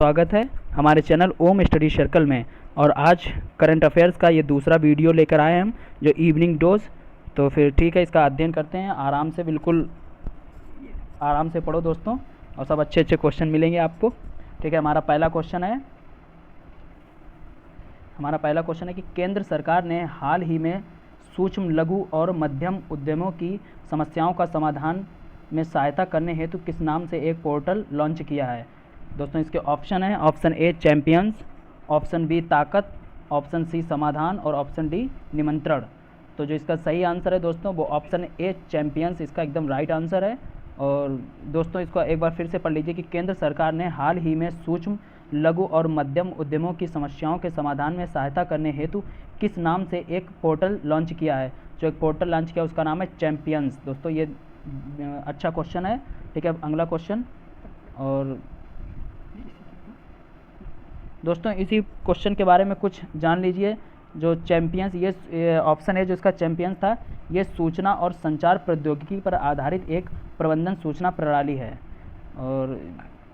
स्वागत है हमारे चैनल ओम स्टडी सर्कल में। और आज करंट अफेयर्स का ये दूसरा वीडियो लेकर आए हैं हम, जो इवनिंग डोज। तो फिर ठीक है, इसका अध्ययन करते हैं आराम से, बिल्कुल आराम से पढ़ो दोस्तों, और सब अच्छे अच्छे क्वेश्चन मिलेंगे आपको। ठीक है, हमारा पहला क्वेश्चन है कि केंद्र सरकार ने हाल ही में सूक्ष्म, लघु और मध्यम उद्यमों की समस्याओं का समाधान में सहायता करने हेतु किस नाम से एक पोर्टल लॉन्च किया है। दोस्तों इसके ऑप्शन है, option A champions, option B ताकत, ऑप्शन सी समाधान और ऑप्शन डी निमंत्रण। तो जो इसका सही आंसर है दोस्तों वो ऑप्शन ए चैंपियंस इसका एकदम राइट आंसर है। और दोस्तों इसको एक बार फिर से पढ़ लीजिए कि केंद्र सरकार ने हाल ही में सूक्ष्म, लघु और मध्यम उद्यमों की समस्याओं के समाधान में सहायता करने हेतु किस नाम से एक पोर्टल लॉन्च किया है। जो एक पोर्टल लॉन्च किया उसका नाम है चैंपियंस। दोस्तों ये अच्छा क्वेश्चन है। ठीक है, अगला क्वेश्चन। और दोस्तों इसी क्वेश्चन के बारे में कुछ जान लीजिए। जो चैंपियंस, ये ऑप्शन है जो इसका चैंपियंस था, ये सूचना और संचार प्रौद्योगिकी पर आधारित एक प्रबंधन सूचना प्रणाली है। और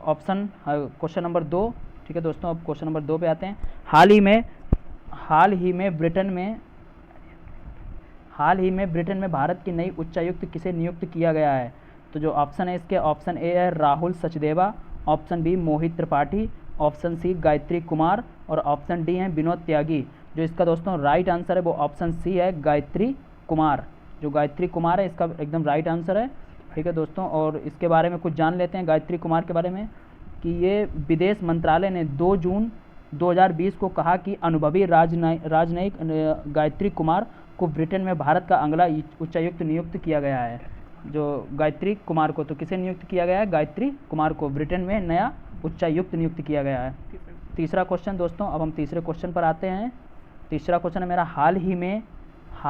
ऑप्शन क्वेश्चन नंबर 2। ठीक है दोस्तों, अब क्वेश्चन नंबर 2 पे आते हैं। हाल ही में ब्रिटेन में भारत की नई उच्चायुक्त किसे नियुक्त किया गया है। तो जो ऑप्शन है इसके, ऑप्शन ए है राहुल सचदेवा, ऑप्शन बी मोहित त्रिपाठी, ऑप्शन सी गायत्री कुमार और ऑप्शन डी है विनोद त्यागी। जो इसका दोस्तों राइट आंसर है वो ऑप्शन सी है गायत्री कुमार। जो गायत्री कुमार है इसका एकदम राइट आंसर है। ठीक है दोस्तों, और इसके बारे में कुछ जान लेते हैं गायत्री कुमार के बारे में कि ये विदेश मंत्रालय ने 2 जून 2020 को कहा कि अनुभवी राजनयिक गायत्री कुमार को ब्रिटेन में भारत का अगला उच्चायुक्त नियुक्त किया गया है। जो गायत्री कुमार को, तो किसे नियुक्त किया गया है? गायत्री कुमार को ब्रिटेन में नया उच्चायुक्त नियुक्त किया गया है। तीसरा क्वेश्चन दोस्तों, अब हम तीसरे क्वेश्चन पर आते हैं। तीसरा क्वेश्चन है मेरा, हाल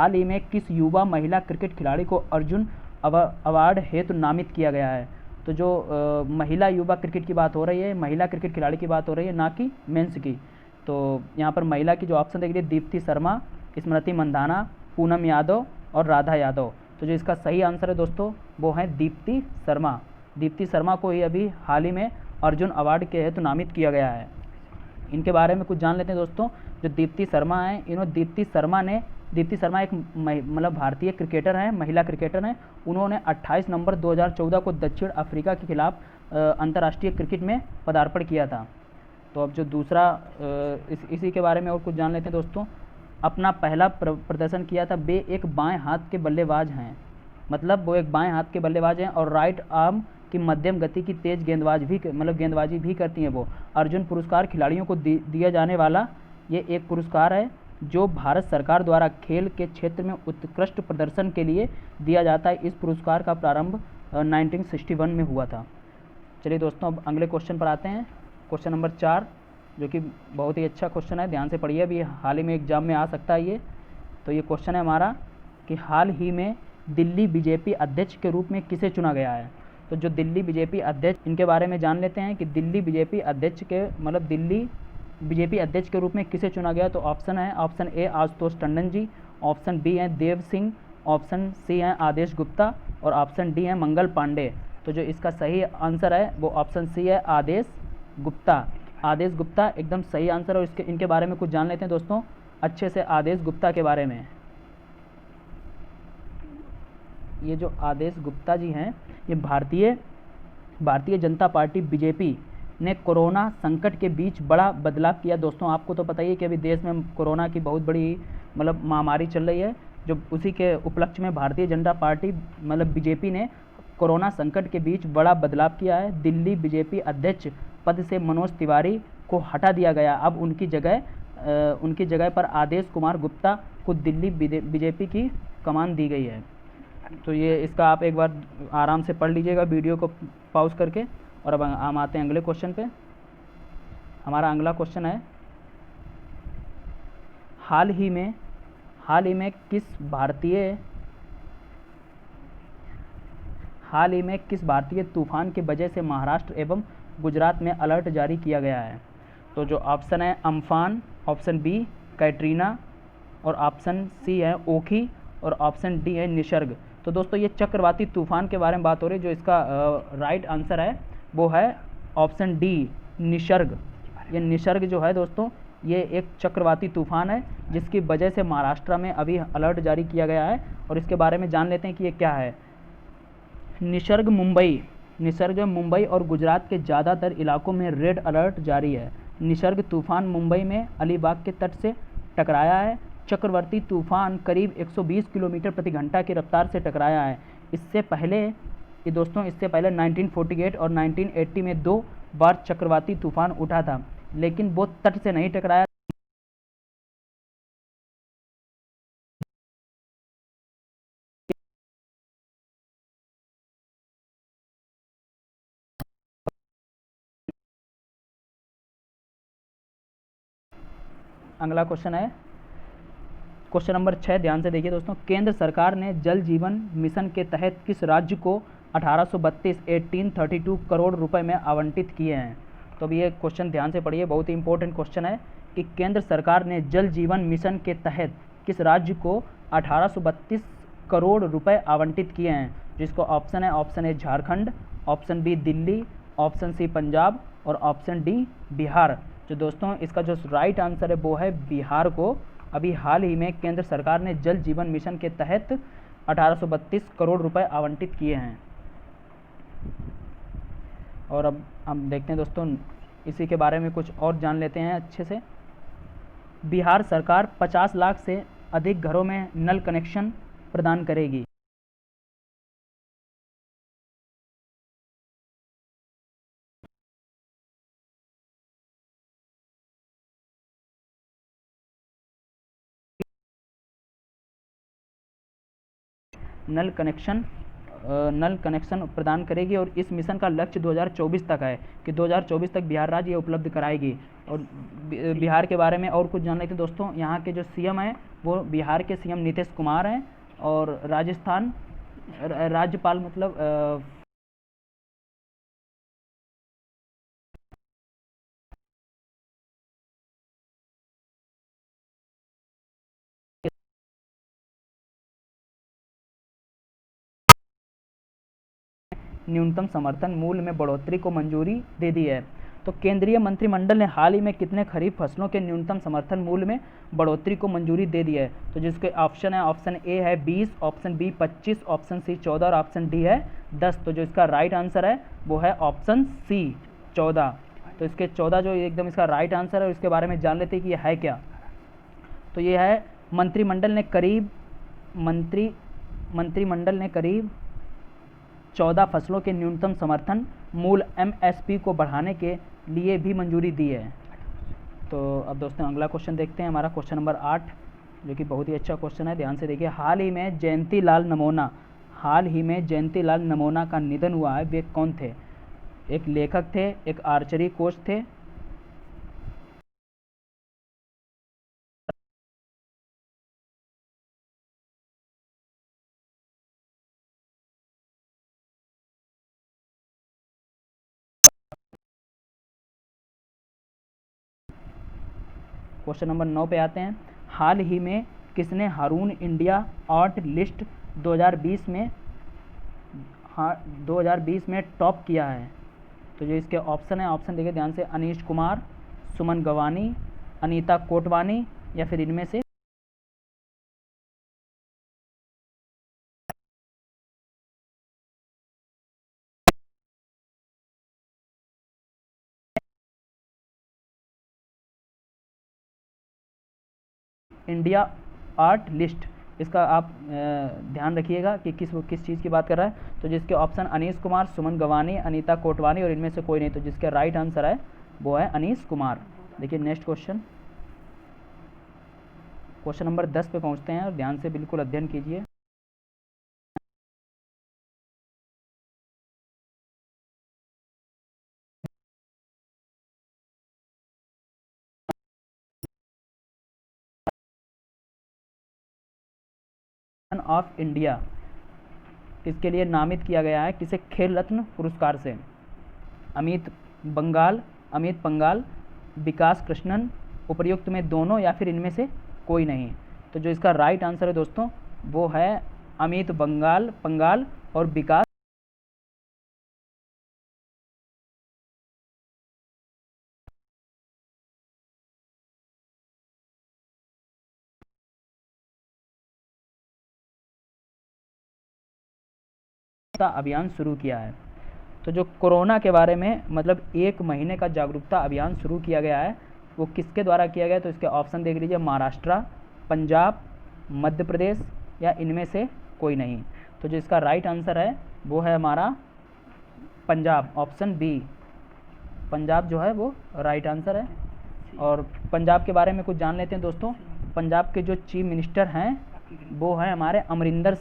ही में किस युवा महिला क्रिकेट खिलाड़ी को अर्जुन अवार्ड हेतु नामित किया गया है। तो जो महिला युवा क्रिकेट की बात हो रही है, महिला क्रिकेट खिलाड़ी की बात हो रही है, ना कि मेंस की। तो यहाँ पर महिला की जो ऑप्शन देख लीजिए, दीप्ति शर्मा, स्मृति मंधाना, पूनम यादव और राधा यादव। तो जो इसका सही आंसर है दोस्तों वो है दीप्ति शर्मा। दीप्ति शर्मा को ही अभी हाल ही में अर्जुन अवार्ड के हेतु नामित किया गया है। इनके बारे में कुछ जान लेते हैं दोस्तों। जो दीप्ति शर्मा हैं, दीप्ति शर्मा एक मतलब भारतीय क्रिकेटर हैं, महिला क्रिकेटर हैं। उन्होंने 28 नवंबर 2014 को दक्षिण अफ्रीका के खिलाफ अंतर्राष्ट्रीय क्रिकेट में पदार्पण किया था। तो अब जो दूसरा इसी के बारे में और कुछ जान लेते हैं दोस्तों। अपना पहला प्रदर्शन किया था, वे एक बाएं हाथ के बल्लेबाज हैं, मतलब वो एक बाएं हाथ के बल्लेबाज हैं और राइट आर्म की मध्यम गति की तेज गेंदबाजी भी करती हैं वो। अर्जुन पुरस्कार खिलाड़ियों को दिया जाने वाला ये एक पुरस्कार है जो भारत सरकार द्वारा खेल के क्षेत्र में उत्कृष्ट प्रदर्शन के लिए दिया जाता है। इस पुरस्कार का प्रारंभ 1961 में हुआ था। चलिए दोस्तों, अब अगले क्वेश्चन पर आते हैं। क्वेश्चन नंबर 4, जो कि बहुत ही अच्छा क्वेश्चन है, ध्यान से पढ़िए, अभी हाल ही में एग्जाम में आ सकता है ये। तो ये क्वेश्चन है हमारा कि हाल ही में दिल्ली बीजेपी अध्यक्ष के रूप में किसे चुना गया है। तो जो दिल्ली बीजेपी अध्यक्ष, इनके बारे में जान लेते हैं कि दिल्ली बीजेपी अध्यक्ष के रूप में किसे चुना गया। तो ऑप्शन है, option A Ashutosh Tandon ji, option B है देव सिंह, ऑप्शन सी है आदेश गुप्ता और ऑप्शन डी है मंगल पांडे। तो जो इसका सही आंसर है वो ऑप्शन सी है आदेश गुप्ता। आदेश गुप्ता एकदम सही आंसर है। और इनके बारे में कुछ जान लेते हैं दोस्तों अच्छे से आदेश गुप्ता के बारे में। ये जो आदेश गुप्ता जी हैं, ये भारतीय जनता पार्टी बीजेपी ने कोरोना संकट के बीच बड़ा बदलाव किया। दोस्तों आपको तो पता ही है कि अभी देश में कोरोना की बहुत बड़ी महामारी चल रही है। जो उसी के उपलक्ष्य में भारतीय जनता पार्टी बीजेपी ने कोरोना संकट के बीच बड़ा बदलाव किया है। दिल्ली बीजेपी अध्यक्ष पद से मनोज तिवारी को हटा दिया गया। अब उनकी जगह पर आदेश कुमार गुप्ता को दिल्ली बीजेपी की कमान दी गई है। तो ये इसका आप एक बार आराम से पढ़ लीजिएगा वीडियो को पॉज करके। और अब हम आते हैं अगले क्वेश्चन पे। हमारा अगला क्वेश्चन है, हाल ही में किस भारतीय तूफान की वजह से महाराष्ट्र एवं गुजरात में अलर्ट जारी किया गया है। तो जो ऑप्शन है अम्फान, ऑप्शन बी कैटरीना और ऑप्शन सी है ओखी और ऑप्शन डी है निसर्ग। तो दोस्तों ये चक्रवाती तूफान के बारे में बात हो रही है। जो इसका राइट आंसर है वो है ऑप्शन डी निसर्ग। ये निसर्ग जो है दोस्तों, ये एक चक्रवाती तूफान है जिसकी वजह से महाराष्ट्र में अभी अलर्ट जारी किया गया है, और इसके बारे में जान लेते हैं कि ये क्या है। निसर्ग मुंबई और गुजरात के ज़्यादातर इलाकों में रेड अलर्ट जारी है। निसर्ग तूफान मुंबई में अलीबाग के तट से टकराया है। चक्रवर्ती तूफान करीब 120 किलोमीटर प्रति घंटा की रफ्तार से टकराया है। इससे पहले 1948 और 1980 में 2 बार चक्रवाती तूफान उठा था, लेकिन वो तट से नहीं टकराया। अगला क्वेश्चन है क्वेश्चन नंबर 6, ध्यान से देखिए दोस्तों। केंद्र सरकार ने जल जीवन मिशन के तहत किस राज्य को 1832 करोड़ रुपए में आवंटित किए हैं? तो अब ये क्वेश्चन ध्यान से पढ़िए, बहुत ही इंपॉर्टेंट क्वेश्चन है कि केंद्र सरकार ने जल जीवन मिशन के तहत किस राज्य को 1832 करोड़ रुपए आवंटित किए हैं? जिसको option A Jharkhand, option B Delhi, option C Punjab और ऑप्शन डी बिहार। जो दोस्तों इसका जो राइट आंसर है वो है बिहार को अभी हाल ही में केंद्र सरकार ने जल जीवन मिशन के तहत 1832 करोड़ रुपए आवंटित किए हैं। और अब हम देखते हैं दोस्तों, इसी के बारे में कुछ और जान लेते हैं अच्छे से। बिहार सरकार 50 लाख से अधिक घरों में नल कनेक्शन प्रदान करेगी। नल कनेक्शन प्रदान करेगी, और इस मिशन का लक्ष्य 2024 तक है कि 2024 तक बिहार राज्य ये उपलब्ध कराएगी। और बिहार के बारे में और कुछ जान लेते हैं दोस्तों। यहाँ के जो सीएम हैं वो बिहार के सीएम नीतीश कुमार हैं, और राजस्थान राज्यपाल मतलब न्यूनतम समर्थन मूल्य में बढ़ोतरी को मंजूरी दे दी है। तो केंद्रीय मंत्रिमंडल ने हाल ही में कितने खरीफ फसलों के न्यूनतम समर्थन मूल्य में बढ़ोतरी को मंजूरी दे दी है? तो जिसके ऑप्शन है, ऑप्शन ए है 20, ऑप्शन बी 25, ऑप्शन सी 14 और ऑप्शन डी है 10। तो जो इसका राइट आंसर है वो है ऑप्शन सी 14। तो इसके 14 जो एकदम इसका राइट आंसर है। इसके बारे में जान लेते हैं कि ये है क्या। तो ये है मंत्रिमंडल ने करीब 14 फसलों के न्यूनतम समर्थन मूल्य एमएसपी को बढ़ाने के लिए भी मंजूरी दी है। तो अब दोस्तों अगला क्वेश्चन देखते हैं, हमारा क्वेश्चन नंबर 8, जो कि बहुत ही अच्छा क्वेश्चन है, ध्यान से देखिए। हाल ही में जयंती लाल नमोना का निधन हुआ है, वे कौन थे? एक लेखक थे, एक आर्चरी कोच थे, क्वेश्चन नंबर 9 पे आते हैं। हाल ही में किसने हारून इंडिया आर्ट लिस्ट 2020 में टॉप किया है? तो जो इसके ऑप्शन है, ऑप्शन देखिए ध्यान से। अनीश कुमार, सुमन गवानी, अनीता कोटवानी या फिर इनमें से इंडिया आर्ट लिस्ट। इसका आप ध्यान रखिएगा कि किस चीज़ की बात कर रहा है। तो जिसके ऑप्शन अनीश कुमार, सुमन गवानी, अनीता कोटवानी और इनमें से कोई नहीं। तो जिसका राइट आंसर है वो है अनीश कुमार। देखिए नेक्स्ट क्वेश्चन नंबर 10 पे पहुंचते हैं, और ध्यान से बिल्कुल अध्ययन कीजिए। ऑफ इंडिया किसके लिए नामित किया गया है? किसे खेल रत्न पुरस्कार से? अमित पंगाल, विकास कृष्णन, उपर्युक्त में दोनों या फिर इनमें से कोई नहीं। तो जो इसका राइट आंसर है दोस्तों वो है अमित पंगाल और विकास जागरूकता अभियान शुरू किया है? तो जो कोरोना के बारे में मतलब 1 महीने का जागरूकता अभियान शुरू किया गया है वो किसके द्वारा किया गया है? तो इसके ऑप्शन देख लीजिए, महाराष्ट्र, पंजाब, मध्य प्रदेश या इनमें से कोई नहीं। तो जो इसका राइट आंसर है वो है हमारा पंजाब, ऑप्शन बी, पंजाब जो है वो राइट आंसर है। और पंजाब के बारे में कुछ जान लेते हैं दोस्तों। पंजाब के जो चीफ मिनिस्टर हैं वो हैं हमारे अमरिंदर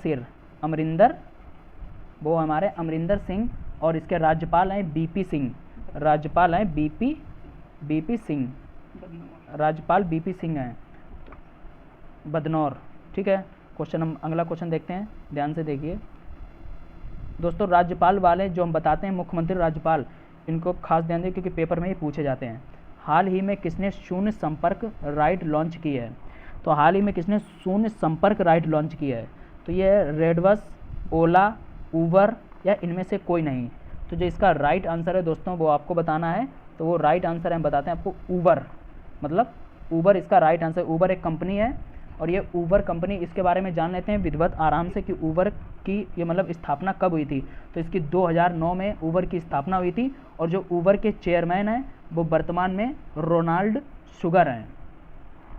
सिंह, और इसके राज्यपाल हैं बीपी सिंह, राज्यपाल बीपी सिंह हैं, बदनौर। ठीक है, अगला क्वेश्चन देखते हैं, ध्यान से देखिए दोस्तों। राज्यपाल वाले जो हम बताते हैं मुख्यमंत्री राज्यपाल, इनको खास ध्यान दें क्योंकि पेपर में ही पूछे जाते हैं। हाल ही में किसने शून्य संपर्क राइड लॉन्च की है? तो हाल ही में किसने शून्य संपर्क राइड लॉन्च की है? तो ये रेडबस, ओला, उबर या इनमें से कोई नहीं। तो जो इसका राइट आंसर है दोस्तों वो आपको बताना है। तो वो राइट आंसर हम बताते हैं आपको, ऊबर, मतलब ऊबर इसका राइट आंसर। ऊबर एक कंपनी है और ये ऊबर कंपनी, इसके बारे में जान लेते हैं विधिवत आराम से कि ऊबर की ये मतलब स्थापना कब हुई थी। तो इसकी 2009 में ऊबर की स्थापना हुई थी और जो ऊबर के चेयरमैन हैं वो वर्तमान में रोनाल्ड शुगर हैं।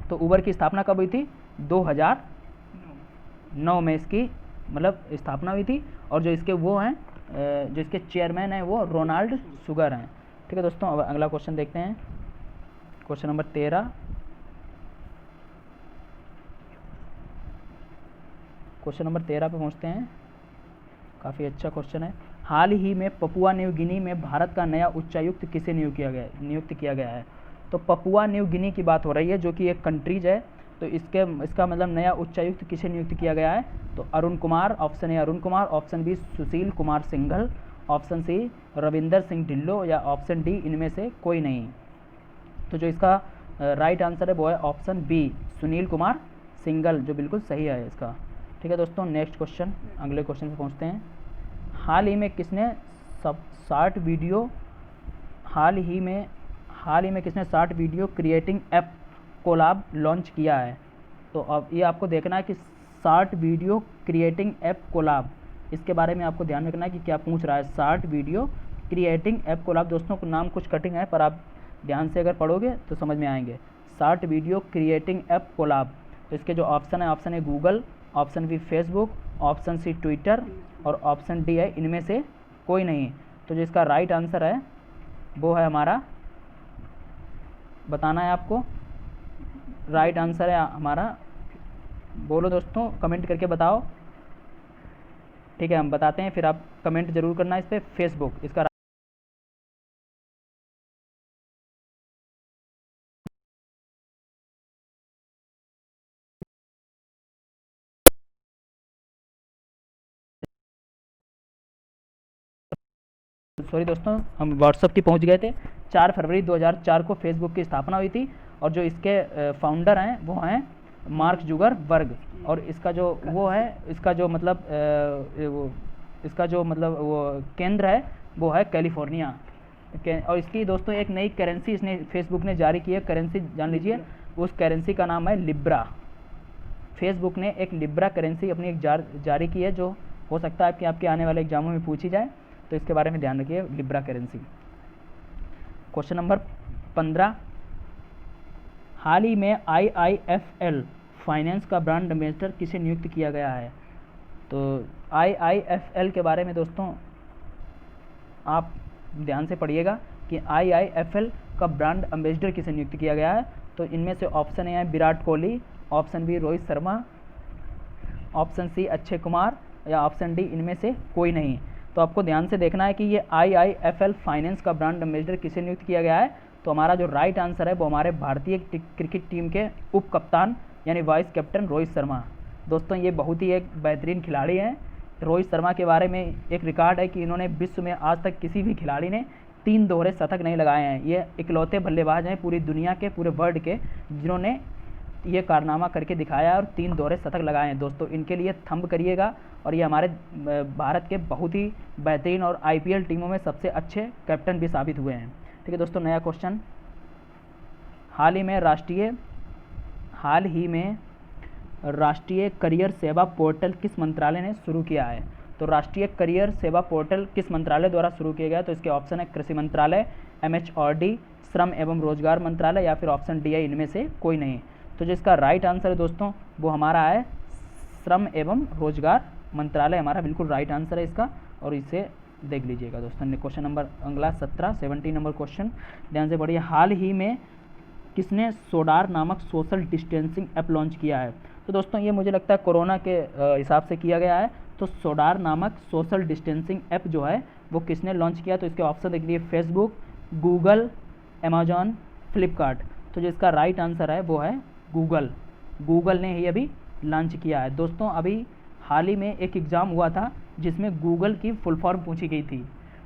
तो ऊबर की स्थापना कब हुई थी? 2009 में इसकी मतलब स्थापना हुई थी और जो इसके वो हैं जो इसके चेयरमैन हैं वो रोनाल्ड शुगर हैं। ठीक है दोस्तों, अब अगला क्वेश्चन देखते हैं, क्वेश्चन नंबर 13। क्वेश्चन नंबर 13 पे पहुंचते हैं, काफ़ी अच्छा क्वेश्चन है। हाल ही में पपुआ न्यू गिनी में भारत का नया उच्चायुक्त किसे नियुक्त किया गया है? तो पपुआ न्यू गिनी की बात हो रही है जो कि एक कंट्रीज है। तो इसका मतलब नया उच्चायुक्त किसे नियुक्त किया गया है? तो Arun Kumar, option A Arun Kumar, option B Sushil Kumar Singhal, option C Ravinder Singh Dhillon या ऑप्शन डी इनमें से कोई नहीं। तो जो इसका राइट आंसर है वो है ऑप्शन बी, सुनील कुमार सिंघल, जो बिल्कुल सही है इसका। ठीक है दोस्तों, नेक्स्ट क्वेश्चन, अगले क्वेश्चन पे पहुंचते हैं। हाल ही में किसने short video creating app Collab launch किया है? तो अब ये आपको देखना है कि short video creating app Collab, इसके बारे में आपको ध्यान रखना है कि क्या पूछ रहा है। Short video creating app Collab, दोस्तों को नाम कुछ कटिंग है पर आप ध्यान से अगर पढ़ोगे तो समझ में आएंगे। Short video creating app Collab, तो इसके जो ऑप्शन है, option A Google, option B Facebook, option C Twitter और ऑप्शन डी है इनमें से कोई नहीं। तो जो इसका राइट आंसर है वो है हमारा, बताना है आपको, राइट आंसर है हमारा, बोलो दोस्तों, कमेंट करके बताओ। ठीक है, हम बताते हैं फिर आप कमेंट जरूर करना इस पर, फेसबुक इसका। सॉरी दोस्तों, हम व्हाट्सअप की पहुंच गए थे। 4 फरवरी 2004 को फेसबुक की स्थापना हुई थी और जो इसके फाउंडर हैं वो हैं मार्क जुकरबर्ग, और इसका जो वो है, इसका जो मतलब वो केंद्र है वो है कैलिफोर्निया। और इसकी दोस्तों एक नई करेंसी इसने फेसबुक ने जारी की है, करेंसी जान लीजिए, उस करेंसी का नाम है लिब्रा। फेसबुक ने एक लिब्रा करेंसी अपनी एक जारी की है, जो हो सकता है कि आपके आने वाले एग्जामों में पूछी जाए, तो इसके बारे में ध्यान रखिए, लिब्रा करेंसी। Question number 15। हाल ही में IIFL फाइनेंस का ब्रांड एम्बेसडर किसे नियुक्त किया गया है? तो IIFL के बारे में दोस्तों आप ध्यान से पढ़िएगा कि IIFL का ब्रांड एम्बेसडर किसे नियुक्त किया गया है। तो इनमें से ऑप्शन ए है Virat Kohli, option B Rohit Sharma, option C Akshay Kumar या ऑप्शन डी इनमें से कोई नहीं। तो आपको ध्यान से देखना है कि ये IIFL फाइनेंस का ब्रांड एम्बेसडर किसे नियुक्त किया गया है। तो हमारा जो राइट आंसर है वो हमारे भारतीय क्रिकेट टीम के उप कप्तान यानी वाइस कैप्टन रोहित शर्मा। दोस्तों ये बहुत ही एक बेहतरीन खिलाड़ी हैं। रोहित शर्मा के बारे में एक रिकॉर्ड है कि इन्होंने विश्व में आज तक किसी भी खिलाड़ी ने 3 दोहरे शतक नहीं लगाए हैं। ये इकलौते बल्लेबाज हैं पूरी दुनिया के, पूरे वर्ल्ड के, जिन्होंने ये कारनामा करके दिखाया और 3 दोहरे शतक लगाए हैं। दोस्तों इनके लिए थंब करिएगा, और ये हमारे भारत के बहुत ही बेहतरीन और IPL टीमों में सबसे अच्छे कैप्टन भी साबित हुए हैं। ठीक है दोस्तों, नया क्वेश्चन। हाल ही में राष्ट्रीय करियर सेवा पोर्टल किस मंत्रालय ने शुरू किया है? तो राष्ट्रीय करियर सेवा पोर्टल किस मंत्रालय द्वारा शुरू किया गया? तो इसके ऑप्शन है कृषि मंत्रालय, MHRD, श्रम एवं रोजगार मंत्रालय या फिर ऑप्शन डी है इनमें से कोई नहीं। तो जो इसका राइट आंसर है दोस्तों वो हमारा है श्रम एवं रोजगार मंत्रालय, हमारा बिल्कुल राइट आंसर है इसका। और इसे देख लीजिएगा दोस्तों। क्वेश्चन नंबर अगला 17 नंबर क्वेश्चन, ध्यान से पढ़िए। हाल ही में किसने सोडार नामक सोशल डिस्टेंसिंग ऐप लॉन्च किया है? तो दोस्तों ये मुझे लगता है कोरोना के हिसाब से किया गया है। तो सोडार नामक सोशल डिस्टेंसिंग ऐप जो है वो किसने लॉन्च किया? तो इसके ऑप्शन देख लीजिए, फेसबुक, गूगल, अमेजॉन, फ्लिपकार्ट। तो जो इसका राइट आंसर है वो है गूगल ने ही अभी लॉन्च किया है। दोस्तों अभी हाल ही में एक एग्ज़ाम हुआ था जिसमें गूगल की फुल फॉर्म पूछी गई थी।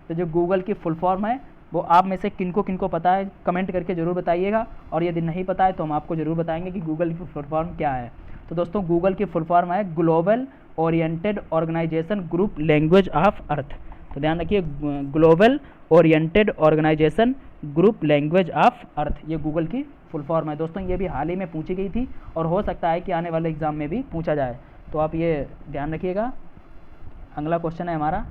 तो जो गूगल की फुल फॉर्म है वो आप में से किनको पता है कमेंट करके ज़रूर बताइएगा, और यदि नहीं पता है तो हम आपको ज़रूर बताएंगे कि गूगल की फुल फॉर्म क्या है। तो दोस्तों गूगल की फुल फॉर्म है global oriented organisation group language of earth. तो ध्यान रखिए, global oriented organisation group language of earth, ये गूगल की फुल फॉर्म है। दोस्तों ये भी हाल ही में पूछी गई थी और हो सकता है कि आने वाले एग्ज़ाम में भी पूछा जाए, तो आप ये ध्यान रखिएगा। अगला क्वेश्चन है हमारा,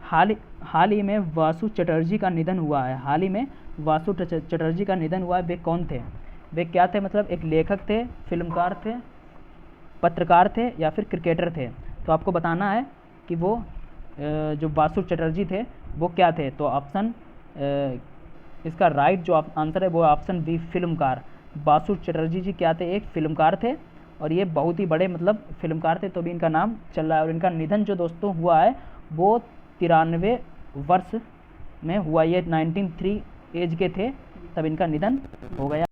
हाल ही में वासु चटर्जी का निधन हुआ है। हाल ही में वासु चटर्जी का निधन हुआ है, वे कौन थे? वे क्या थे? मतलब एक लेखक थे, फिल्मकार थे, पत्रकार थे या फिर क्रिकेटर थे? तो आपको बताना है कि वो जो वासु चटर्जी थे वो क्या थे। तो ऑप्शन इसका राइट जो आंसर है वो ऑप्शन बी, फिल्मकार। वासु चटर्जी जी क्या थे? एक फिल्मकार थे, और ये बहुत ही बड़े मतलब फिल्मकार थे, तो भी इनका नाम चल रहा है। और इनका निधन जो दोस्तों हुआ है वो 93 वर्ष में हुआ। ये 93 एज के थे तब इनका निधन हो गया।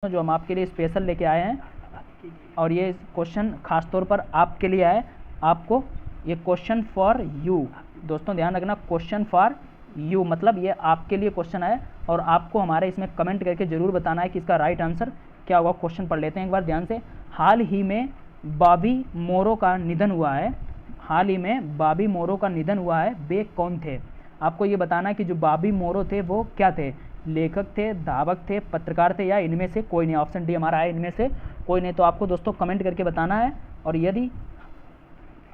जो हम आपके लिए स्पेशल लेके आए हैं, और ये क्वेश्चन खास तौर पर आपके लिए है। आपको ये क्वेश्चन फॉर यू, दोस्तों ध्यान रखना, क्वेश्चन फॉर यू मतलब ये आपके लिए क्वेश्चन है, और आपको हमारे इसमें कमेंट करके ज़रूर बताना है कि इसका राइट आंसर क्या होगा। क्वेश्चन पढ़ लेते हैं एक बार ध्यान से। हाल ही में बॉबी मोरो का निधन हुआ है। हाल ही में बॉबी मोरो का निधन हुआ है, वे कौन थे? आपको ये बताना है कि जो बॉबी मोरो थे वो क्या थे? लेखक थे, धावक थे, पत्रकार थे या इनमें से कोई नहीं? ऑप्शन डी हमारा है इनमें से कोई नहीं। तो आपको दोस्तों कमेंट करके बताना है, और यदि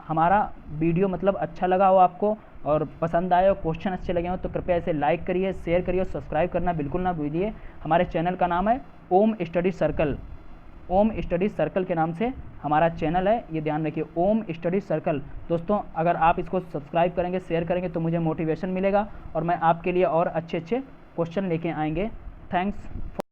हमारा वीडियो मतलब अच्छा लगा हो आपको और पसंद आए और क्वेश्चन अच्छे लगे हो तो कृपया इसे लाइक करिए, शेयर करिए और सब्सक्राइब करना बिल्कुल ना भूलिए। हमारे चैनल का नाम है ओम स्टडी सर्कल। ओम स्टडी सर्कल के नाम से हमारा चैनल है, ये ध्यान रखिए, ओम स्टडी सर्कल। दोस्तों अगर आप इसको सब्सक्राइब करेंगे, शेयर करेंगे तो मुझे मोटिवेशन मिलेगा और मैं आपके लिए और अच्छे क्वेश्चन लेके आएंगे। थैंक्स।